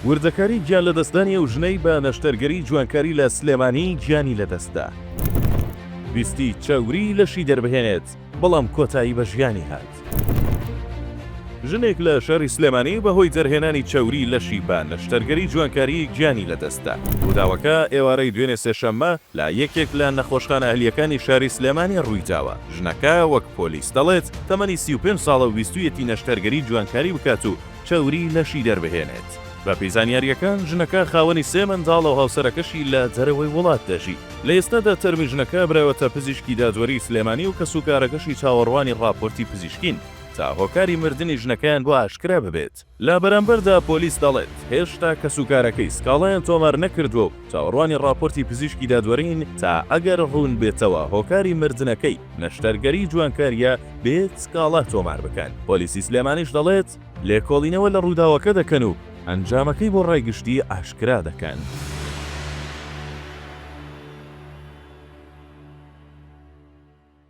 وردەکاری گیان لە دەستدانی ئەو ژنەی بە نەشتەرگەری جوانکاری لە سلێمانی گیانی لەدەستدا. ویستی چاوری لەشی دەربهێنێت بەڵام کۆتایی بە ژیانی هات. ژنێک لە شاری سلێمانی بەهۆی دەرهێنانی چاوری لەشی بە نەشتەرگەری جوانکاری گیانی لەدەستدا. ڕووداوەکە ئێوارەی دوێنێ سێشەممە لە یەکێک لە نەخۆشخانە ئەهلیەکانی شاری سلێمانی ڕوویداوە. ژنەکە وەک پۆلیس دەڵێت تەمەنی 35 ساڵە و ویستویەتی نەشتەرگەری جوانکاری بکات و چاوری لەشی دەربهێنێت. بە پێزانیاریەکان ژنەکە خاوەنی 3 منداڵ و هاوسەرەکەشی لە جەرەوەی وڵات دەژی. لە ئێستادا تەرمی ژنەکە برایەوەتە پزیشکی دادوەری سلێمانی و کەسوکارەکەشی چاوەڕوانی ڕاپۆرتی پزیشکین تا هۆکاری مردنی ژنەکەیان بۆ ئاشکرا ببێت. لە بەرامبەردا پۆلیس دەڵێت هێشتا کەسوکارەکەی سکاڵایان تۆمار نەکردووە و چاوەڕوانی ڕاپۆرتی پزیشکی دادوەرین تا ئەگەر ڕوون بێتەوە هۆکاری مردنەکەی نەشتەرگەری جوانکاریە بێت سکاڵا تۆمار بکەن. پۆلیسی سلێمانیش دەڵێت لێکۆڵینەوە لە ڕووداوەکە دەکەن و ئەنجامەکەی بۆ ڕایگشتی ئاشکرا دەکەن.